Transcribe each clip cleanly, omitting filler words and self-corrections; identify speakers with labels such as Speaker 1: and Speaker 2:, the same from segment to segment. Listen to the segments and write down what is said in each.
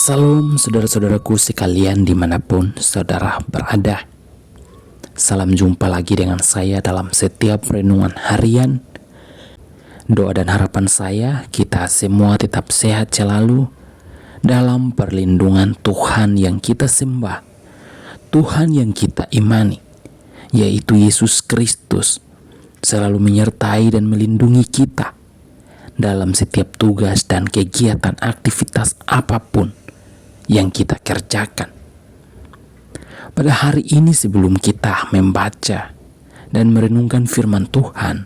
Speaker 1: Salam saudara-saudaraku sekalian dimanapun saudara berada. Salam jumpa lagi dengan saya dalam setiap renungan harian. Doa dan harapan saya kita semua tetap sehat selalu dalam perlindungan Tuhan yang kita sembah, Tuhan yang kita imani, yaitu Yesus Kristus, selalu menyertai dan melindungi kita dalam setiap tugas dan kegiatan aktivitas apapun yang kita kerjakan. Pada hari ini sebelum kita membaca dan merenungkan firman Tuhan,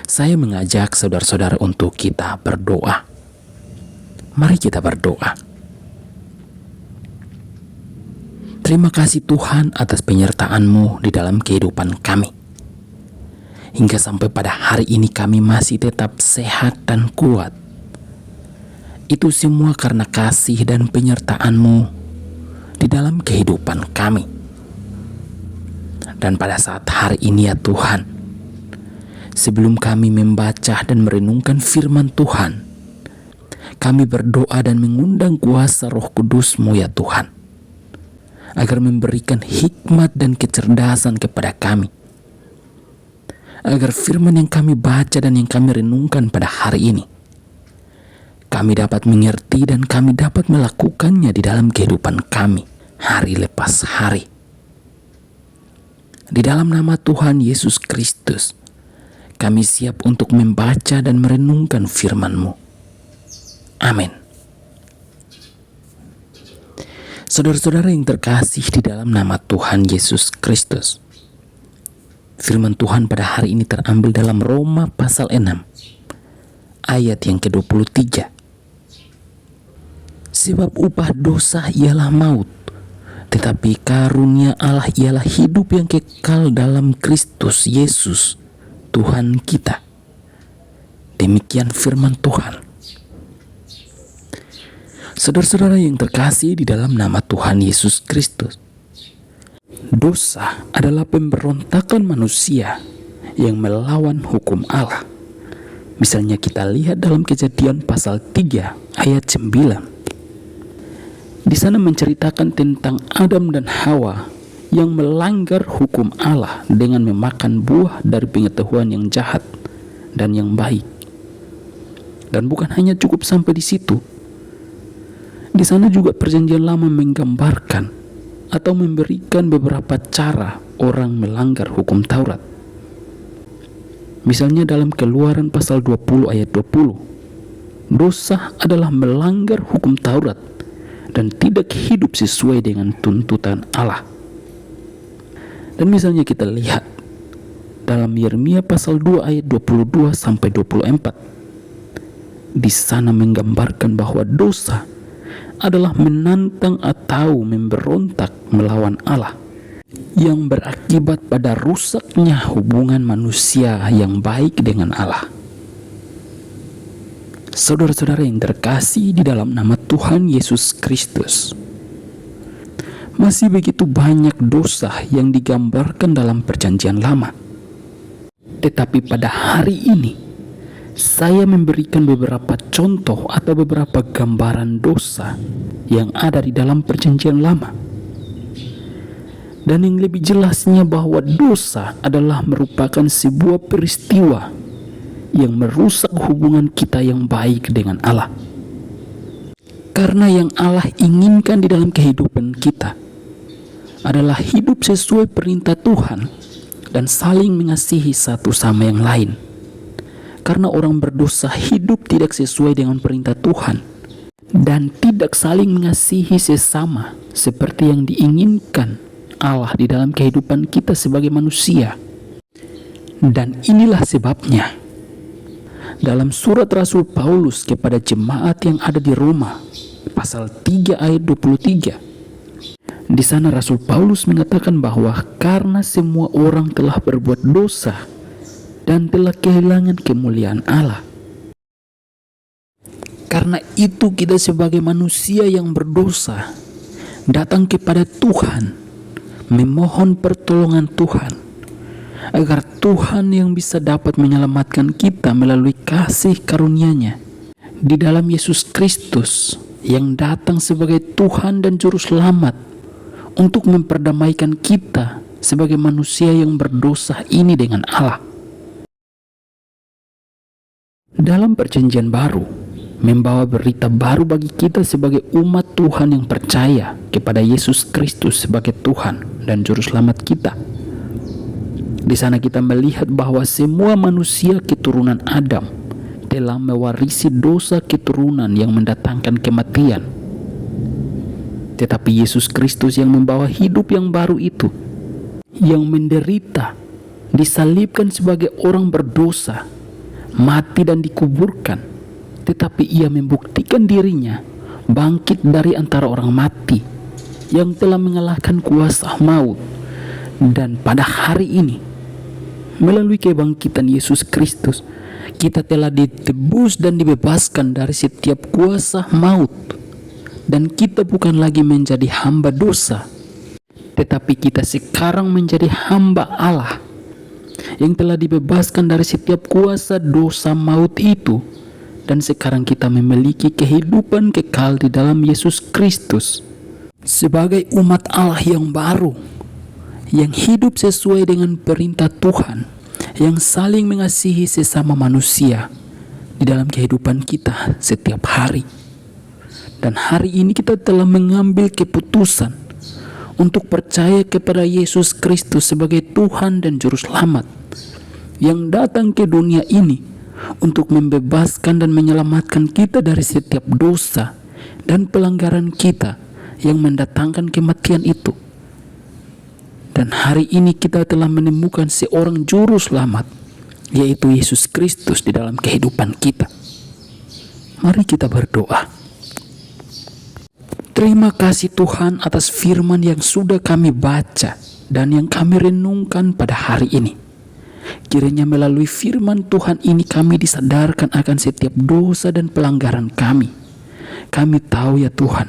Speaker 1: saya mengajak saudara-saudara untuk kita berdoa. Mari kita berdoa. Terima kasih Tuhan atas penyertaan-Mu di dalam kehidupan kami. Hingga sampai pada hari ini kami masih tetap sehat dan kuat. Itu semua karena kasih dan penyertaan-Mu di dalam kehidupan kami. Dan pada saat hari ini ya Tuhan, sebelum kami membaca dan merenungkan firman Tuhan, kami berdoa dan mengundang kuasa Roh Kudus-Mu ya Tuhan, agar memberikan hikmat dan kecerdasan kepada kami, agar firman yang kami baca dan yang kami renungkan pada hari ini, kami dapat mengerti dan kami dapat melakukannya di dalam kehidupan kami hari lepas hari. Di dalam nama Tuhan Yesus Kristus, kami siap untuk membaca dan merenungkan firman-Mu. Amin. Saudara-saudara yang terkasih di dalam nama Tuhan Yesus Kristus, firman Tuhan pada hari ini terambil dalam Roma pasal 6 ayat yang ke-23. Sebab upah dosa ialah maut, tetapi karunia Allah ialah hidup yang kekal dalam Kristus Yesus Tuhan kita. Demikian firman Tuhan. Saudara-saudara yang terkasih di dalam nama Tuhan Yesus Kristus, dosa adalah pemberontakan manusia yang melawan hukum Allah. Misalnya kita lihat dalam Kejadian pasal 3 ayat 9. Di sana menceritakan tentang Adam dan Hawa yang melanggar hukum Allah dengan memakan buah dari pengetahuan yang jahat dan yang baik. Dan bukan hanya cukup sampai di situ. Di sana juga Perjanjian Lama menggambarkan atau memberikan beberapa cara orang melanggar hukum Taurat. Misalnya dalam Keluaran pasal 20 ayat 20. Dosa adalah melanggar hukum Taurat dan tidak hidup sesuai dengan tuntutan Allah. Dan misalnya kita lihat dalam Yeremia pasal 2 ayat 22 sampai 24. Di sana menggambarkan bahwa dosa adalah menantang atau memberontak melawan Allah, yang berakibat pada rusaknya hubungan manusia yang baik dengan Allah. Saudara-saudara yang terkasih di dalam nama Tuhan Yesus Kristus, masih begitu banyak dosa yang digambarkan dalam Perjanjian Lama. Tetapi pada hari ini, saya memberikan beberapa contoh atau beberapa gambaran dosa yang ada di dalam Perjanjian Lama. Dan yang lebih jelasnya bahwa dosa adalah merupakan sebuah peristiwa yang merusak hubungan kita yang baik dengan Allah. Karena yang Allah inginkan di dalam kehidupan kita adalah hidup sesuai perintah Tuhan dan saling mengasihi satu sama yang lain. Karena orang berdosa hidup tidak sesuai dengan perintah Tuhan dan tidak saling mengasihi sesama seperti yang diinginkan Allah di dalam kehidupan kita sebagai manusia. Dan inilah sebabnya dalam surat Rasul Paulus kepada jemaat yang ada di Roma pasal 3 ayat 23, di sana Rasul Paulus mengatakan bahwa karena semua orang telah berbuat dosa dan telah kehilangan kemuliaan Allah, karena itu kita sebagai manusia yang berdosa datang kepada Tuhan, memohon pertolongan Tuhan, agar Tuhan yang bisa dapat menyelamatkan kita melalui kasih karunia-Nya di dalam Yesus Kristus yang datang sebagai Tuhan dan Juru Selamat untuk memperdamaikan kita sebagai manusia yang berdosa ini dengan Allah. Dalam Perjanjian Baru, membawa berita baru bagi kita sebagai umat Tuhan yang percaya kepada Yesus Kristus sebagai Tuhan dan Juru Selamat kita. Di sana kita melihat bahwa semua manusia keturunan Adam telah mewarisi dosa keturunan yang mendatangkan kematian. Tetapi Yesus Kristus yang membawa hidup yang baru itu, yang menderita, disalibkan sebagai orang berdosa, mati dan dikuburkan, tetapi ia membuktikan dirinya bangkit dari antara orang mati yang telah mengalahkan kuasa maut. Dan pada hari ini, melalui kebangkitan Yesus Kristus, kita telah ditebus dan dibebaskan dari setiap kuasa maut. Dan kita bukan lagi menjadi hamba dosa, tetapi kita sekarang menjadi hamba Allah yang telah dibebaskan dari setiap kuasa dosa maut itu. Dan sekarang kita memiliki kehidupan kekal di dalam Yesus Kristus sebagai umat Allah yang baru, yang hidup sesuai dengan perintah Tuhan, yang saling mengasihi sesama manusia di dalam kehidupan kita setiap hari. Dan hari ini kita telah mengambil keputusan untuk percaya kepada Yesus Kristus sebagai Tuhan dan Juru Selamat yang datang ke dunia ini untuk membebaskan dan menyelamatkan kita dari setiap dosa dan pelanggaran kita yang mendatangkan kematian itu. Dan hari ini kita telah menemukan seorang Juru Selamat, yaitu Yesus Kristus di dalam kehidupan kita. Mari kita berdoa. Terima kasih Tuhan atas firman yang sudah kami baca dan yang kami renungkan pada hari ini. Kiranya melalui firman Tuhan ini kami disadarkan akan setiap dosa dan pelanggaran kami. Kami tahu ya Tuhan,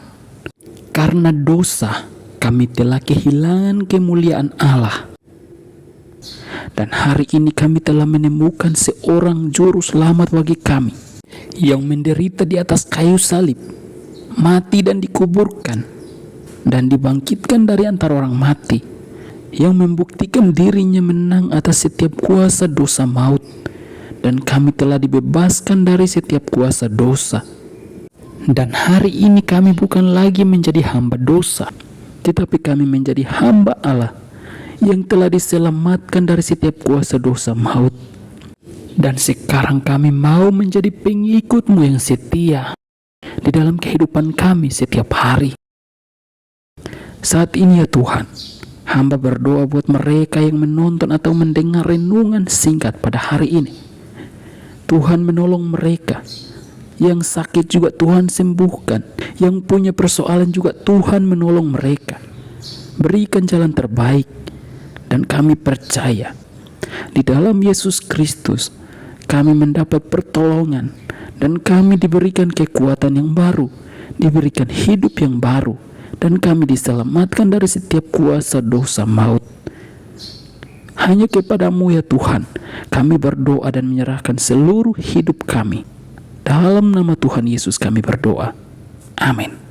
Speaker 1: karena dosa kami telah kehilangan kemuliaan Allah. Dan hari ini kami telah menemukan seorang Juru Selamat bagi kami yang menderita di atas kayu salib, mati dan dikuburkan, dan dibangkitkan dari antara orang mati, yang membuktikan dirinya menang atas setiap kuasa dosa maut. Dan kami telah dibebaskan dari setiap kuasa dosa. Dan hari ini kami bukan lagi menjadi hamba dosa, tetapi kami menjadi hamba Allah yang telah diselamatkan dari setiap kuasa dosa maut. Dan sekarang kami mau menjadi pengikut-Mu yang setia di dalam kehidupan kami setiap hari. Saat ini ya Tuhan, hamba berdoa buat mereka yang menonton atau mendengar renungan singkat pada hari ini. Tuhan menolong mereka. Yang sakit juga Tuhan sembuhkan. Yang punya persoalan juga Tuhan menolong mereka. Berikan jalan terbaik. Dan kami percaya di dalam Yesus Kristus kami mendapat pertolongan. Dan kami diberikan kekuatan yang baru, diberikan hidup yang baru, dan kami diselamatkan dari setiap kuasa dosa maut. Hanya kepada-Mu ya Tuhan, kami berdoa dan menyerahkan seluruh hidup kami. Dalam nama Tuhan Yesus kami berdoa. Amin.